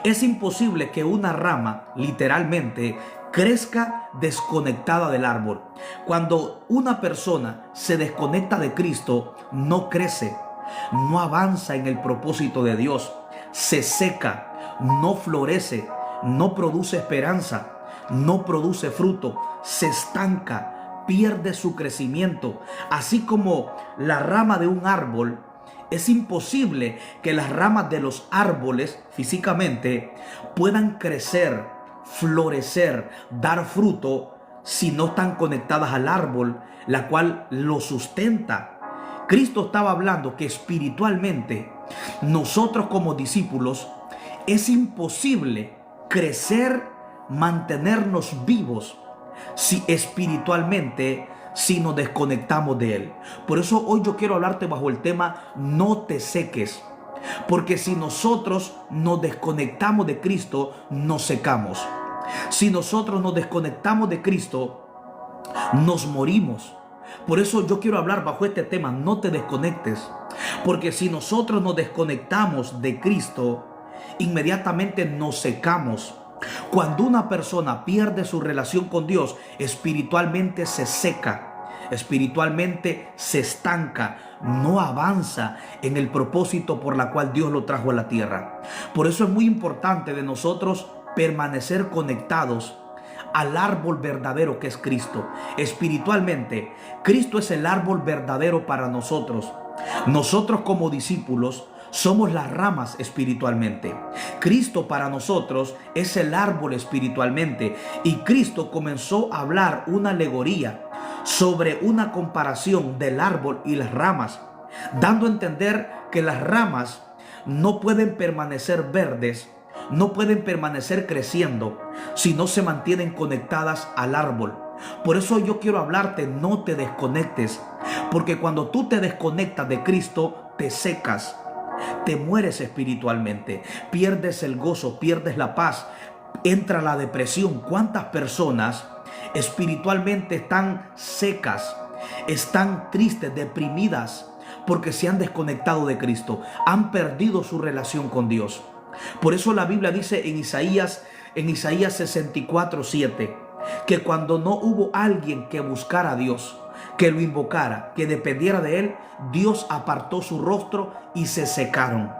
Es imposible que una rama literalmente crezca desconectada del árbol. Cuando una persona se desconecta de Cristo, no crece, no avanza en el propósito de Dios, se seca, no florece, no produce esperanza, no produce fruto, se estanca, pierde su crecimiento. Así como la rama de un árbol, es imposible que las ramas de los árboles físicamente puedan crecer, florecer, dar fruto si no están conectadas al árbol, la cual lo sustenta. Cristo estaba hablando que espiritualmente nosotros como discípulos es imposible crecer, mantenernos vivos si espiritualmente si nos desconectamos de Él. Por eso hoy yo quiero hablarte bajo el tema no te seques, porque si nosotros nos desconectamos de Cristo, nos secamos. Si nosotros nos desconectamos de Cristo, nos morimos. Por eso yo quiero hablar bajo este tema, no te desconectes, porque si nosotros nos desconectamos de Cristo, inmediatamente nos secamos. Cuando una persona pierde su relación con Dios, espiritualmente se seca, espiritualmente se estanca, no avanza en el propósito por la cual Dios lo trajo a la tierra. Por eso es muy importante de nosotros permanecer conectados al árbol verdadero que es Cristo. Espiritualmente, Cristo es el árbol verdadero para nosotros. Nosotros como discípulos somos las ramas espiritualmente. Cristo para nosotros es el árbol espiritualmente. Y Cristo comenzó a hablar una alegoría sobre una comparación del árbol y las ramas, dando a entender que las ramas no pueden permanecer verdes, no pueden permanecer creciendo si no se mantienen conectadas al árbol. Por eso yo quiero hablarte, no te desconectes, porque cuando tú te desconectas de Cristo, te secas, te mueres espiritualmente, pierdes el gozo, pierdes la paz, entra la depresión. ¿Cuántas personas espiritualmente están secas, están tristes, deprimidas, porque se han desconectado de Cristo, han perdido su relación con Dios? Por eso la Biblia dice en Isaías 64:7, que cuando no hubo alguien que buscara a Dios, que lo invocara, que dependiera de Él, Dios apartó su rostro y se secaron.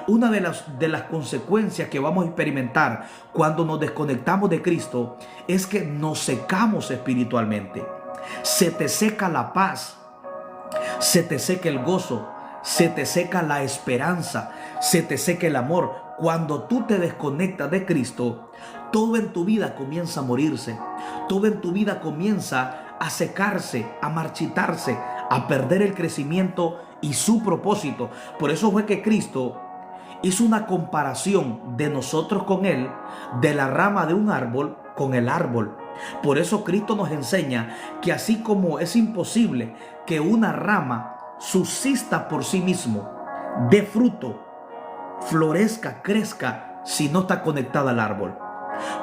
Una de las consecuencias que vamos a experimentar cuando nos desconectamos de Cristo es que nos secamos espiritualmente. Se te seca la paz, se te seca el gozo, se te seca la esperanza, se te seca el amor. Cuando tú te desconectas de Cristo, todo en tu vida comienza a morirse, todo en tu vida comienza a secarse, a marchitarse, a perder el crecimiento y su propósito. Por eso fue que Cristo hizo una comparación de nosotros con Él, de la rama de un árbol con el árbol. Por eso Cristo nos enseña que así como es imposible que una rama subsista por sí mismo, dé fruto, florezca, crezca, si no está conectada al árbol.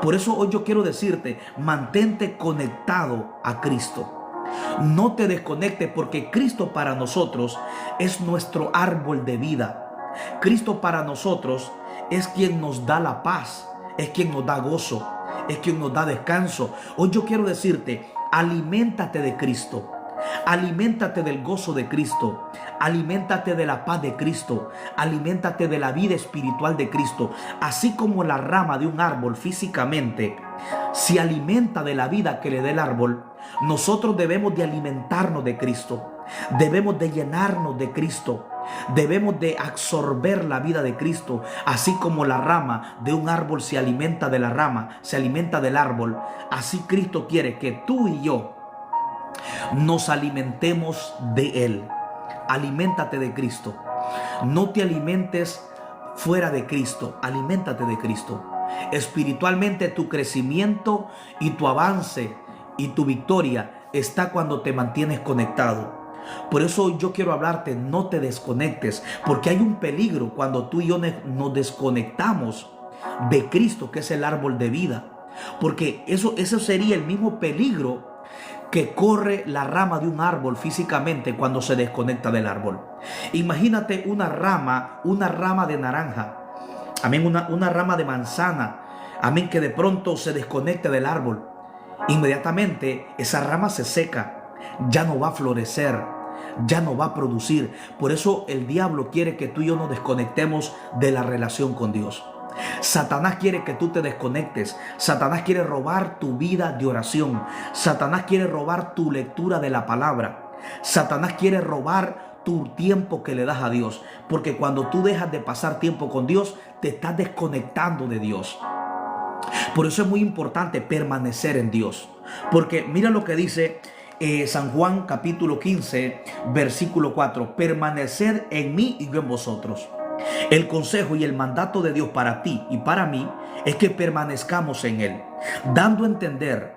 Por eso hoy yo quiero decirte, mantente conectado a Cristo. No te desconectes, porque Cristo para nosotros es nuestro árbol de vida. Cristo para nosotros es quien nos da la paz, es quien nos da gozo, es quien nos da descanso. Hoy yo quiero decirte, aliméntate de Cristo. Aliméntate del gozo de Cristo, aliméntate de la paz de Cristo, aliméntate de la vida espiritual de Cristo. Así como la rama de un árbol físicamente se alimenta de la vida que le da el árbol, nosotros debemos de alimentarnos de Cristo, debemos de llenarnos de Cristo, debemos de absorber la vida de Cristo. Así como la rama de un árbol se alimenta de la rama, se alimenta del árbol, así Cristo quiere que tú y yo nos alimentemos de Él. Aliméntate de Cristo. No te alimentes fuera de Cristo. Aliméntate de Cristo. Espiritualmente tu crecimiento y tu avance y tu victoria está cuando te mantienes conectado. Por eso yo quiero hablarte, no te desconectes, porque hay un peligro cuando tú y yo nos desconectamos de Cristo, que es el árbol de vida. Porque eso sería el mismo peligro que corre la rama de un árbol físicamente cuando se desconecta del árbol. Imagínate una rama de naranja amén, una rama de manzana, amén, que de pronto se desconecte del árbol, inmediatamente esa rama se seca, ya no va a florecer, ya no va a producir. Por eso el diablo quiere que tú y yo nos desconectemos de la relación con Dios. Satanás quiere que tú te desconectes. Satanás quiere robar tu vida de oración. Satanás quiere robar tu lectura de la palabra. Satanás quiere robar tu tiempo que le das a Dios, porque cuando tú dejas de pasar tiempo con Dios, te estás desconectando de Dios. Por eso es muy importante permanecer en Dios, porque mira lo que dice San Juan capítulo 15 versículo 4: permaneced en mí y yo en vosotros. El consejo y el mandato de Dios para ti y para mí es que permanezcamos en Él, dando a entender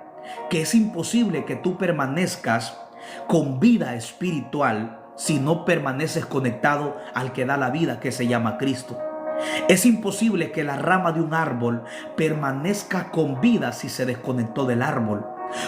que es imposible que tú permanezcas con vida espiritual si no permaneces conectado al que da la vida, que se llama Cristo. Es imposible que la rama de un árbol permanezca con vida si se desconectó del árbol.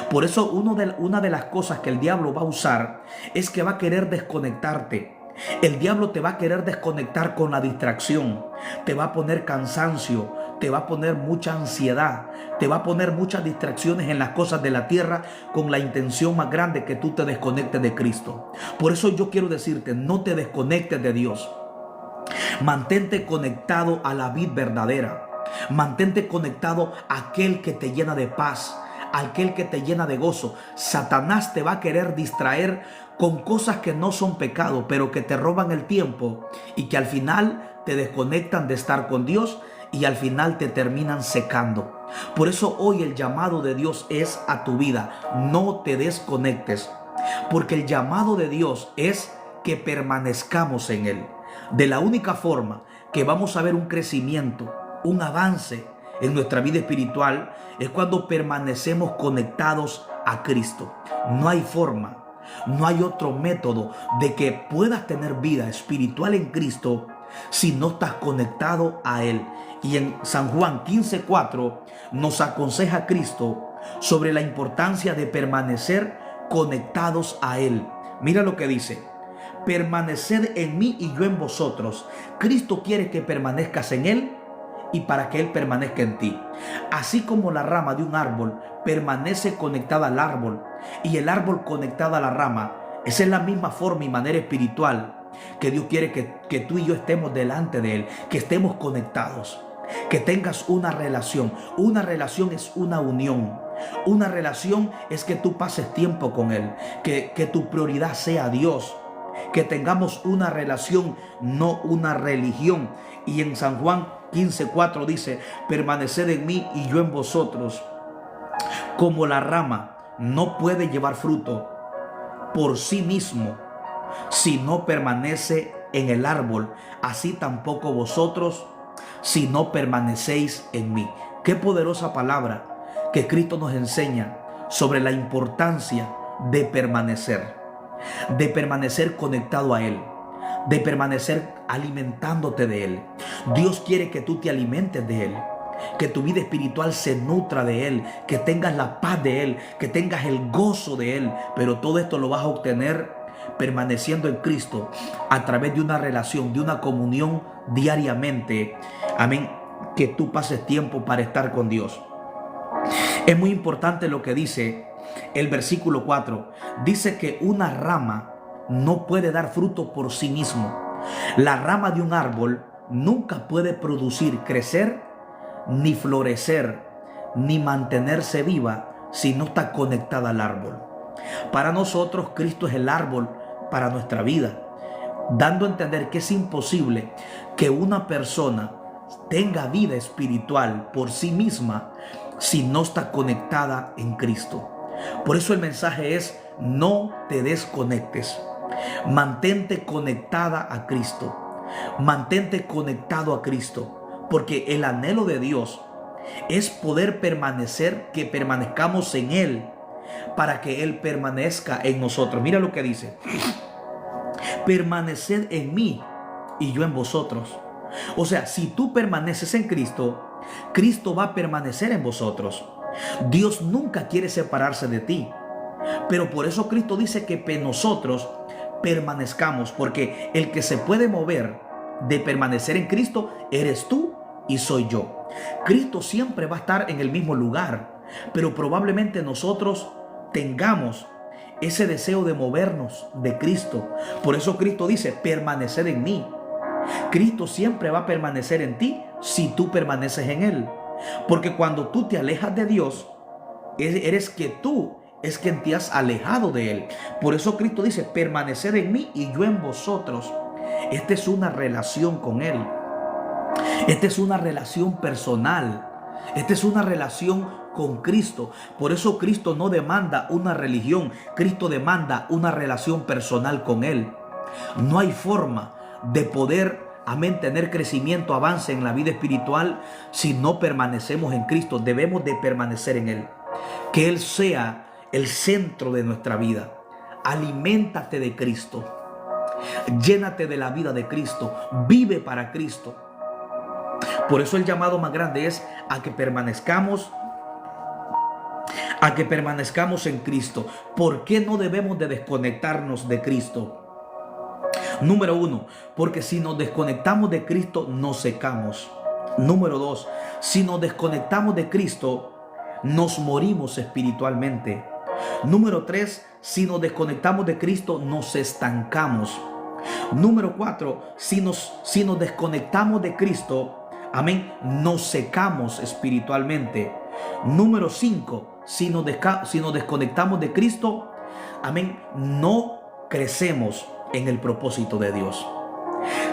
Por eso una de las cosas que el diablo va a usar es que va a querer desconectarte. El diablo te va a querer desconectar con la distracción, te va a poner cansancio, te va a poner mucha ansiedad, te va a poner muchas distracciones en las cosas de la tierra con la intención más grande que tú te desconectes de Cristo. Por eso yo quiero decirte, no te desconectes de Dios. Mantente conectado a la vid verdadera. Mantente conectado a aquel que te llena de paz, a aquel que te llena de gozo. Satanás te va a querer distraer con cosas que no son pecado, pero que te roban el tiempo y que al final te desconectan de estar con Dios y al final te terminan secando. Por eso hoy el llamado de Dios es a tu vida: no te desconectes, porque el llamado de Dios es que permanezcamos en Él. De la única forma que vamos a ver un crecimiento, un avance en nuestra vida espiritual, es cuando permanecemos conectados a Cristo. No hay forma, no hay otro método de que puedas tener vida espiritual en Cristo si no estás conectado a Él. Y en San Juan 15:4 nos aconseja Cristo sobre la importancia de permanecer conectados a Él. Mira lo que dice: permaneced en mí y yo en vosotros. Cristo quiere que permanezcas en Él y para que Él permanezca en ti. Así como la rama de un árbol permanece conectada al árbol y el árbol conectado a la rama, esa es la misma forma y manera espiritual que Dios quiere que tú y yo estemos delante de Él, que estemos conectados, que tengas una relación. Una relación es una unión. Una relación es que tú pases tiempo con Él, que tu prioridad sea Dios, que tengamos una relación, no una religión. Y en San Juan 15:4 dice: permaneced en mí y yo en vosotros. Como la rama no puede llevar fruto por sí mismo si no permanece en el árbol, así tampoco vosotros si no permanecéis en mí. Qué poderosa palabra que Cristo nos enseña sobre la importancia de permanecer conectado a Él, de permanecer alimentándote de Él. Dios quiere que tú te alimentes de Él, que tu vida espiritual se nutra de Él, que tengas la paz de Él, que tengas el gozo de Él. Pero todo esto lo vas a obtener permaneciendo en Cristo a través de una relación, de una comunión diariamente. Amén. Que tú pases tiempo para estar con Dios. Es muy importante lo que dice el versículo 4. Dice que una rama no puede dar fruto por sí mismo. La rama de un árbol nunca puede producir, crecer, ni florecer, ni mantenerse viva si no está conectada al árbol. Para nosotros, Cristo es el árbol para nuestra vida, dando a entender que es imposible que una persona tenga vida espiritual por sí misma si no está conectada en Cristo. Por eso el mensaje es: no te desconectes. Mantente conectada a Cristo. Mantente conectado a Cristo, porque el anhelo de Dios es poder permanecer, que permanezcamos en Él, para que Él permanezca en nosotros. Mira lo que dice: permaneced en mí y yo en vosotros. O sea, si tú permaneces en Cristo, Cristo va a permanecer en vosotros. Dios nunca quiere separarse de ti, pero por eso Cristo dice que nosotros permanezcamos, porque el que se puede mover de permanecer en Cristo eres tú y soy yo. Cristo siempre va a estar en el mismo lugar, pero probablemente nosotros tengamos ese deseo de movernos de Cristo. Por eso Cristo dice, permanecer en mí. Cristo siempre va a permanecer en ti si tú permaneces en Él. Porque cuando tú te alejas de Dios, eres que tú es quien te has alejado de Él. Por eso Cristo dice, permanecer en mí y yo en vosotros. Esta es una relación con Él. Esta es una relación personal. Esta es una relación con Cristo. Por eso Cristo no demanda una religión. Cristo demanda una relación personal con Él. No hay forma de poder, amén, tener crecimiento, avance en la vida espiritual si no permanecemos en Cristo. Debemos de permanecer en Él. Que Él sea el centro de nuestra vida. Aliméntate de Cristo. Llénate de la vida de Cristo. Vive para Cristo. Por eso el llamado más grande es a que permanezcamos en Cristo. ¿Por qué no debemos de desconectarnos de Cristo? Número 1, porque si nos desconectamos de Cristo, nos secamos. Número 2, si nos desconectamos de Cristo, nos morimos espiritualmente. Número 3, si nos desconectamos de Cristo, nos estancamos. Número 4, si nos desconectamos de Cristo, amén, nos secamos espiritualmente. Número 5, si nos desconectamos de Cristo, amén, no crecemos en el propósito de Dios.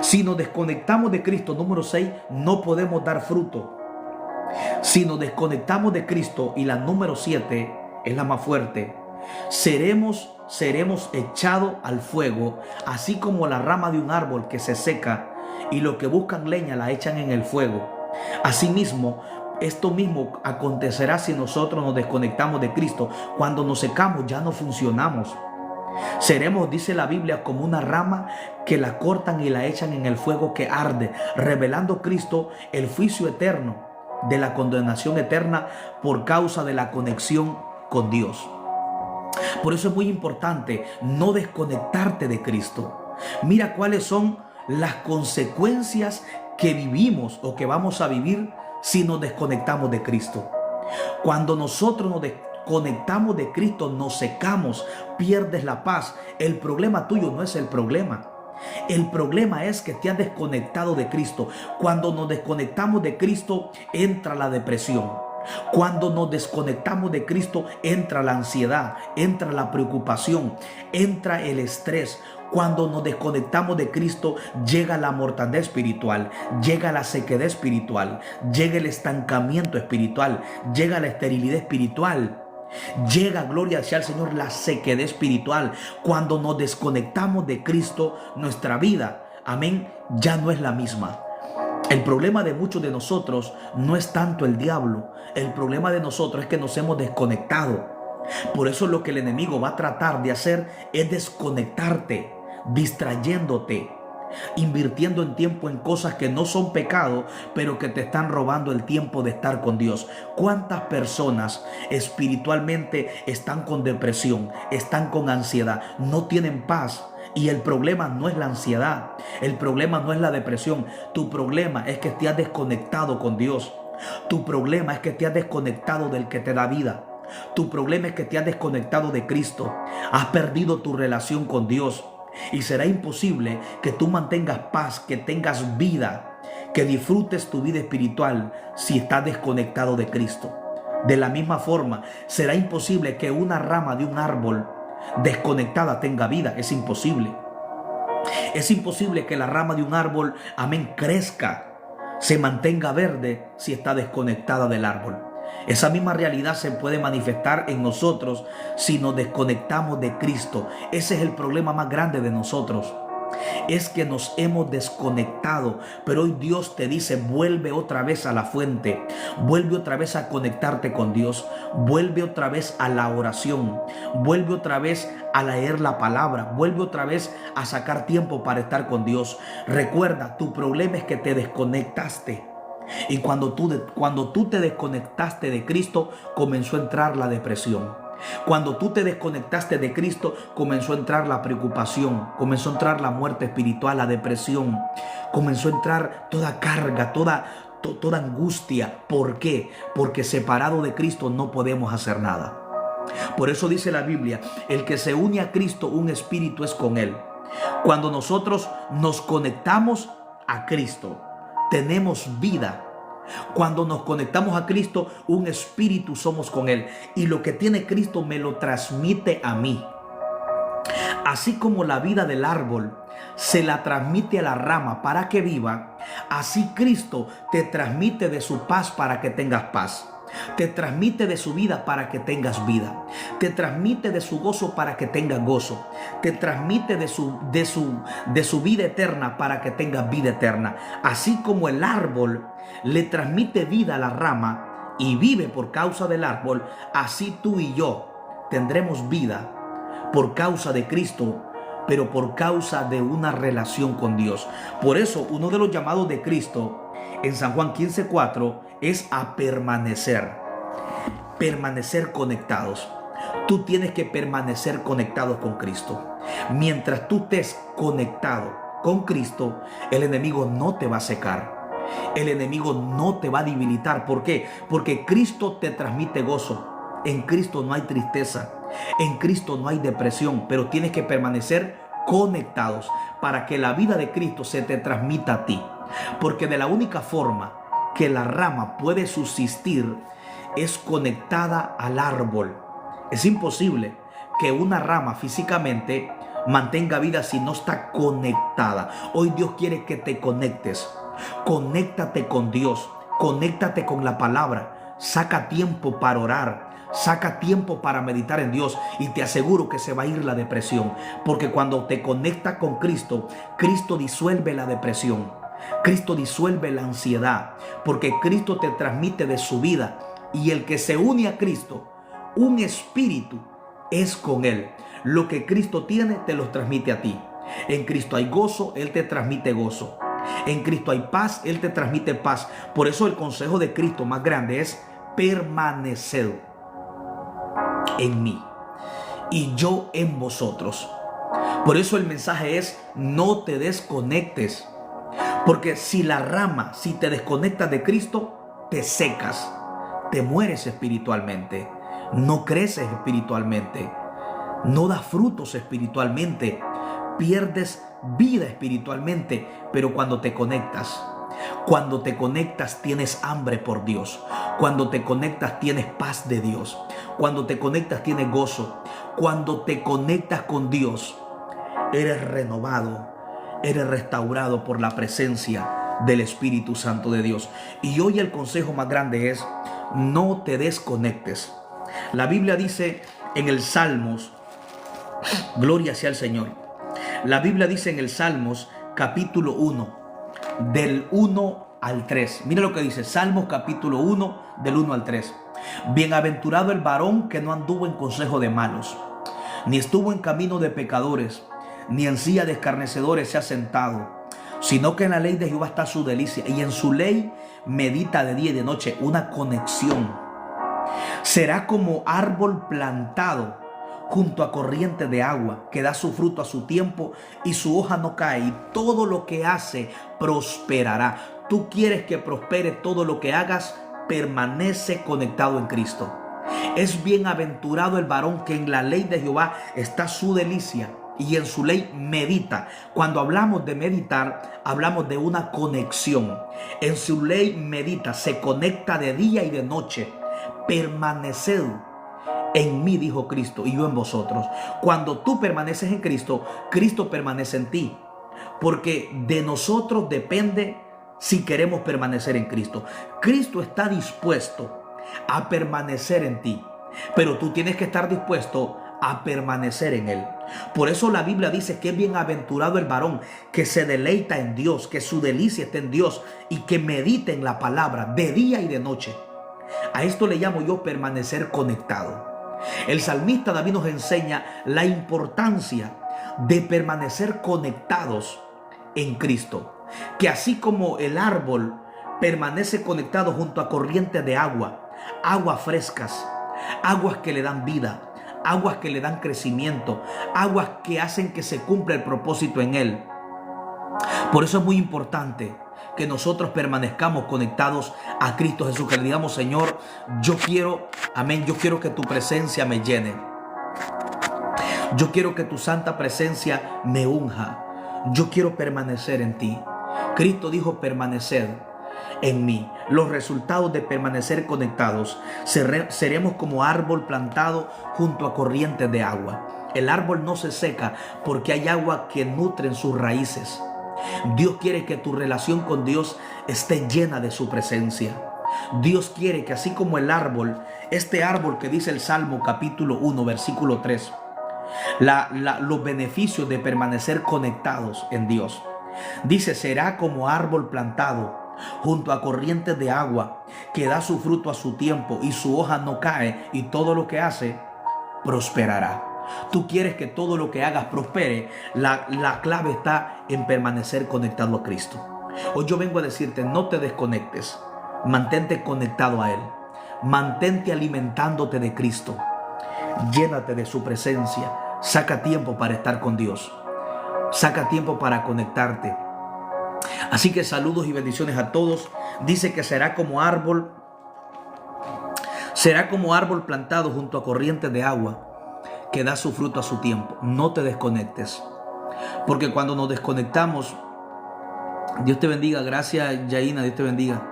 Si nos desconectamos de Cristo, número 6, no podemos dar fruto. Si nos desconectamos de Cristo, y la número 7 es la más fuerte, seremos echados al fuego, así como la rama de un árbol que se seca y los que buscan leña la echan en el fuego. Asimismo, esto mismo acontecerá si nosotros nos desconectamos de Cristo. Cuando nos secamos ya no funcionamos. Seremos, dice la Biblia, como una rama que la cortan y la echan en el fuego que arde, revelando Cristo el juicio eterno de la condenación eterna por causa de la conexión con Dios. Por eso es muy importante no desconectarte de Cristo. Mira cuáles son las consecuencias que vivimos o que vamos a vivir si nos desconectamos de Cristo. Cuando nosotros nos desconectamos de Cristo, nos secamos, pierdes la paz. El problema tuyo no es el problema. El problema es que te has desconectado de Cristo. Cuando nos desconectamos de Cristo, entra la depresión. Cuando nos desconectamos de Cristo, entra la ansiedad, entra la preocupación, entra el estrés. Cuando nos desconectamos de Cristo, llega la mortandad espiritual, llega la sequedad espiritual, llega el estancamiento espiritual, llega la esterilidad espiritual. Llega, gloria sea al Señor, la sequedad espiritual. Cuando nos desconectamos de Cristo, nuestra vida, amén, ya no es la misma. El problema de muchos de nosotros no es tanto el diablo. El problema de nosotros es que nos hemos desconectado. Por eso lo que el enemigo va a tratar de hacer es desconectarte, distrayéndote, invirtiendo en tiempo en cosas que no son pecado, pero que te están robando el tiempo de estar con Dios. ¿Cuántas personas espiritualmente están con depresión, están con ansiedad, no tienen paz? Y el problema no es la ansiedad, el problema no es la depresión. Tu problema es que te has desconectado con Dios. Tu problema es que te has desconectado del que te da vida. Tu problema es que te has desconectado de Cristo. Has perdido tu relación con Dios. Y será imposible que tú mantengas paz, que tengas vida, que disfrutes tu vida espiritual si estás desconectado de Cristo. De la misma forma, será imposible que una rama de un árbol desconectada tenga vida. Es imposible. Es imposible que la rama de un árbol, amén, crezca, se mantenga verde si está desconectada del árbol. Esa misma realidad se puede manifestar en nosotros si nos desconectamos de Cristo. Ese es el problema más grande de nosotros. Es que nos hemos desconectado, pero hoy Dios te dice: vuelve otra vez a la fuente, vuelve otra vez a conectarte con Dios, vuelve otra vez a la oración, vuelve otra vez a leer la palabra, vuelve otra vez a sacar tiempo para estar con Dios. Recuerda, tu problema es que te desconectaste. Y cuando tú te desconectaste de Cristo, comenzó a entrar la depresión. Cuando tú te desconectaste de Cristo, comenzó a entrar la preocupación, comenzó a entrar la muerte espiritual, la depresión, comenzó a entrar toda carga, toda angustia. ¿Por qué? Porque separado de Cristo no podemos hacer nada. Por eso dice la Biblia, el que se une a Cristo, un espíritu es con Él. Cuando nosotros nos conectamos a Cristo, tenemos vida. Cuando nos conectamos a Cristo, un espíritu somos con Él. Y lo que tiene Cristo me lo transmite a mí. Así como la vida del árbol se la transmite a la rama para que viva, así Cristo te transmite de su paz para que tengas paz. Te transmite de su vida para que tengas vida. Te transmite de su gozo para que tengas gozo. Te transmite de su vida eterna para que tengas vida eterna. Así como el árbol le transmite vida a la rama y vive por causa del árbol, así tú y yo tendremos vida por causa de Cristo, pero por causa de una relación con Dios. Por eso uno de los llamados de Cristo en San Juan 15:4 es a permanecer conectados. Tú tienes que permanecer conectado con Cristo. Mientras tú estés conectado con Cristo, el enemigo no te va a secar. El enemigo no te va a debilitar. ¿Por qué? Porque Cristo te transmite gozo. En Cristo no hay tristeza. En Cristo no hay depresión. Pero tienes que permanecer conectados para que la vida de Cristo se te transmita a ti. Porque de la única forma que la rama puede subsistir es conectada al árbol. Es imposible que una rama físicamente mantenga vida si no está conectada. Hoy Dios quiere que te conectes. Conéctate con Dios. Conéctate con la palabra. Saca tiempo para orar. Saca tiempo para meditar en Dios y te aseguro que se va a ir la depresión. Porque cuando te conectas con Cristo, Cristo disuelve la depresión. Cristo disuelve la ansiedad, porque Cristo te transmite de su vida. Y el que se une a Cristo, un espíritu es con Él. Lo que Cristo tiene te lo transmite a ti. En Cristo hay gozo, Él te transmite gozo. En Cristo hay paz, Él te transmite paz. Por eso el consejo de Cristo más grande es permaneced en mí y yo en vosotros. Por eso el mensaje es: no te desconectes. Porque si la rama, si te desconectas de Cristo, te secas, te mueres espiritualmente, no creces espiritualmente, no das frutos espiritualmente, pierdes vida espiritualmente. Pero cuando te conectas tienes hambre por Dios. Cuando te conectas tienes paz de Dios. Cuando te conectas tienes gozo. Cuando te conectas con Dios eres renovado, eres restaurado por la presencia del Espíritu Santo de Dios. Y hoy el consejo más grande es: no te desconectes. La Biblia dice en el Salmos, gloria sea al Señor. La Biblia dice en el Salmos capítulo 1, del 1 al 3. Mira lo que dice Salmos capítulo 1, del 1 al 3. Bienaventurado el varón que no anduvo en consejo de malos, ni estuvo en camino de pecadores, ni en silla de escarnecedores se ha sentado, sino que en la ley de Jehová está su delicia, y en su ley medita de día y de noche. Una conexión. Será como árbol plantado junto a corriente de agua, que da su fruto a su tiempo y su hoja no cae, y todo lo que hace prosperará. Tú quieres que prospere todo lo que hagas, permanece conectado en Cristo. Es bienaventurado el varón que en la ley de Jehová está su delicia y en su ley medita. Cuando hablamos de meditar, hablamos de una conexión. En su ley medita, se conecta de día y de noche. Permaneced en mí, dijo Cristo, y yo en vosotros. Cuando tú permaneces en Cristo, Cristo permanece en ti. Porque de nosotros depende si queremos permanecer en Cristo. Cristo está dispuesto a permanecer en ti, pero tú tienes que estar dispuesto a permanecer en Él. Por eso la Biblia dice que es bienaventurado el varón que se deleita en Dios, que su delicia está en Dios y que medita en la palabra de día y de noche. A esto le llamo yo permanecer conectado. El salmista David nos enseña la importancia de permanecer conectados en Cristo. Que así como el árbol permanece conectado junto a corrientes de agua, aguas frescas, aguas que le dan vida, aguas que le dan crecimiento, aguas que hacen que se cumpla el propósito en él. Por eso es muy importante que nosotros permanezcamos conectados a Cristo Jesús, que le digamos: Señor, yo quiero, amén, yo quiero que tu presencia me llene. Yo quiero que tu santa presencia me unja. Yo quiero permanecer en ti. Cristo dijo: permaneced en mí. Los resultados de permanecer conectados: seremos como árbol plantado junto a corrientes de agua. El árbol no se seca porque hay agua que nutre en sus raíces. Dios quiere que tu relación con Dios esté llena de su presencia. Dios quiere que así como el árbol, este árbol que dice el Salmo capítulo 1 versículo 3, los beneficios de permanecer conectados en Dios. Dice: será como árbol plantado junto a corrientes de agua, que da su fruto a su tiempo y su hoja no cae, y todo lo que hace prosperará. Tú quieres que todo lo que hagas prospere. La clave está en permanecer conectado a Cristo. Hoy yo vengo a decirte: no te desconectes. Mantente conectado a Él. Mantente alimentándote de Cristo. Llénate de su presencia. Saca tiempo para estar con Dios. Saca tiempo para conectarte. Así que saludos y bendiciones a todos. Dice que será como árbol plantado junto a corrientes de agua, que da su fruto a su tiempo. No te desconectes, porque cuando nos desconectamos, Dios te bendiga. Gracias, Yaina, Dios te bendiga.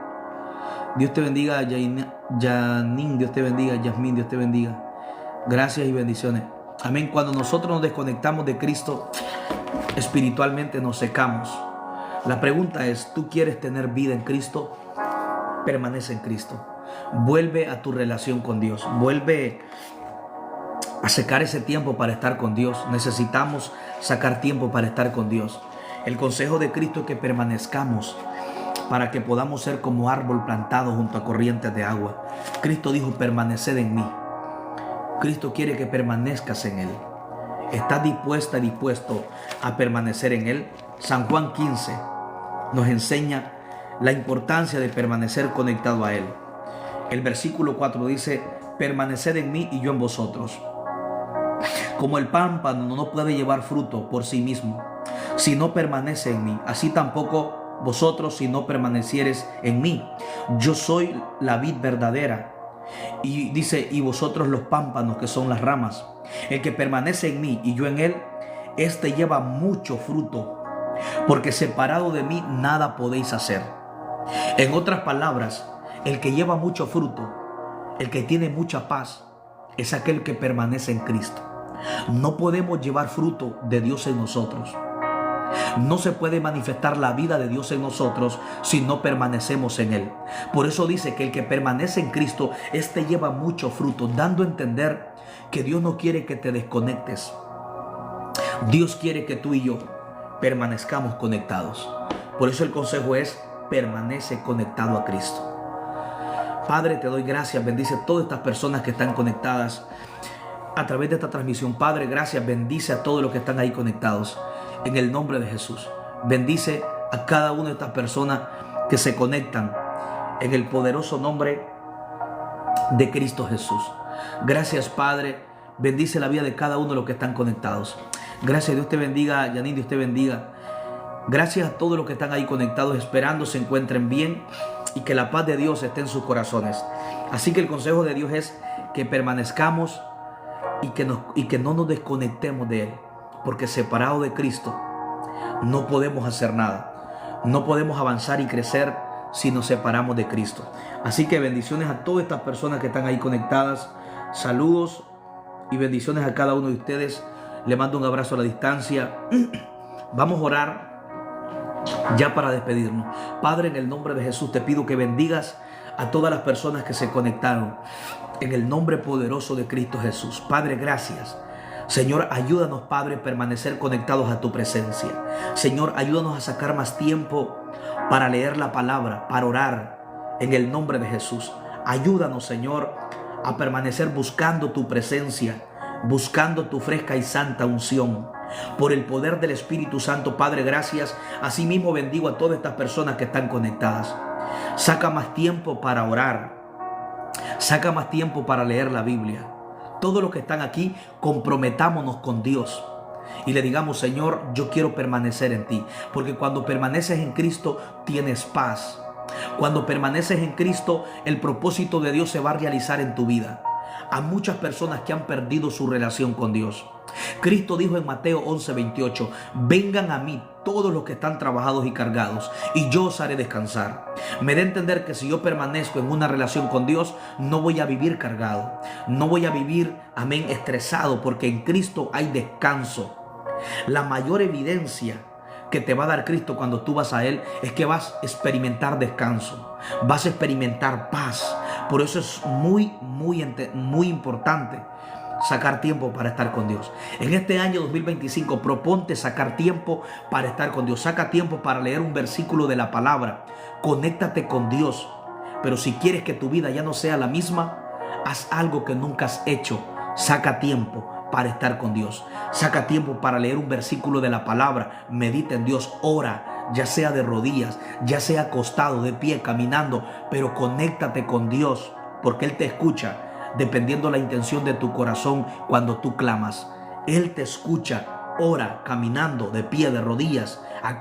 Dios te bendiga, Yanin, Dios te bendiga. Yasmín, Dios te bendiga. Gracias y bendiciones. Amén. Cuando nosotros nos desconectamos de Cristo, espiritualmente nos secamos. La pregunta es: ¿tú quieres tener vida en Cristo? Permanece en Cristo. Vuelve a tu relación con Dios. Vuelve a sacar ese tiempo para estar con Dios. Necesitamos sacar tiempo para estar con Dios. El consejo de Cristo es que permanezcamos para que podamos ser como árbol plantado junto a corrientes de agua. Cristo dijo: permaneced en mí. Cristo quiere que permanezcas en Él. ¿Estás dispuesta y dispuesto a permanecer en Él? San Juan 15 nos enseña la importancia de permanecer conectado a Él. El versículo 4 dice: permaneced en mí y yo en vosotros. Como el pámpano no puede llevar fruto por sí mismo si no permanece en mí, así tampoco vosotros si no permanecieres en mí. Yo soy la vid verdadera, y dice: y vosotros los pámpanos, que son las ramas. El que permanece en mí y yo en él, este lleva mucho fruto, porque separado de mí nada podéis hacer. En otras palabras, el que lleva mucho fruto, el que tiene mucha paz, es aquel que permanece en Cristo. No podemos llevar fruto de Dios en nosotros. No se puede manifestar la vida de Dios en nosotros si no permanecemos en Él. Por eso dice que el que permanece en Cristo, este lleva mucho fruto, dando a entender que Dios no quiere que te desconectes. Dios quiere que tú y yo permanezcamos conectados. Por eso el consejo es: permanece conectado a Cristo. Padre, te doy gracias. Bendice a todas estas personas que están conectadas a través de esta transmisión. Padre, gracias. Bendice a todos los que están ahí conectados. En el nombre de Jesús. Bendice a cada una de estas personas que se conectan en el poderoso nombre de Cristo Jesús. Gracias, Padre. Bendice la vida de cada uno de los que están conectados. Gracias. Dios te bendiga. Yanin, Dios te bendiga. Gracias a todos los que están ahí conectados, esperando se encuentren bien y que la paz de Dios esté en sus corazones. Así que el consejo de Dios es que permanezcamos y que no nos desconectemos de Él. Porque separado de Cristo no podemos hacer nada. No podemos avanzar y crecer si nos separamos de Cristo. Así que bendiciones a todas estas personas que están ahí conectadas. Saludos y bendiciones a cada uno de ustedes. Le mando un abrazo a la distancia. Vamos a orar ya para despedirnos. Padre, en el nombre de Jesús te pido que bendigas a todas las personas que se conectaron en el nombre poderoso de Cristo Jesús. Padre, gracias. Señor, ayúdanos, Padre, a permanecer conectados a tu presencia. Señor, ayúdanos a sacar más tiempo para leer la palabra, para orar en el nombre de Jesús. Ayúdanos, Señor, a permanecer buscando tu presencia, buscando tu fresca y santa unción. Por el poder del Espíritu Santo, Padre, gracias. Asimismo bendigo a todas estas personas que están conectadas. Saca más tiempo para orar. Saca más tiempo para leer la Biblia. Todos los que están aquí, comprometámonos con Dios y le digamos: Señor, yo quiero permanecer en ti. Porque cuando permaneces en Cristo tienes paz. Cuando permaneces en Cristo, el propósito de Dios se va a realizar en tu vida. A muchas personas que han perdido su relación con Dios. Cristo dijo en Mateo 11:28: vengan a mí todos los que están trabajados y cargados, y yo os haré descansar. Me da a entender que si yo permanezco en una relación con Dios, no voy a vivir cargado, no voy a vivir, amén, estresado, porque en Cristo hay descanso. La mayor evidencia que te va a dar Cristo cuando tú vas a Él es que vas a experimentar descanso, vas a experimentar paz. Por eso es muy importante sacar tiempo para estar con Dios. En este año 2025, proponte sacar tiempo para estar con Dios. Saca tiempo para leer un versículo de la palabra. Conéctate con Dios. Pero si quieres que tu vida ya no sea la misma, haz algo que nunca has hecho. Saca tiempo para estar con Dios. Saca tiempo para leer un versículo de la palabra. Medita en Dios. Ora, ya sea de rodillas, ya sea acostado, de pie, caminando. Pero conéctate con Dios, porque Él te escucha. Dependiendo la intención de tu corazón cuando tú clamas, Él te escucha. Ora, caminando, de pie, de rodillas.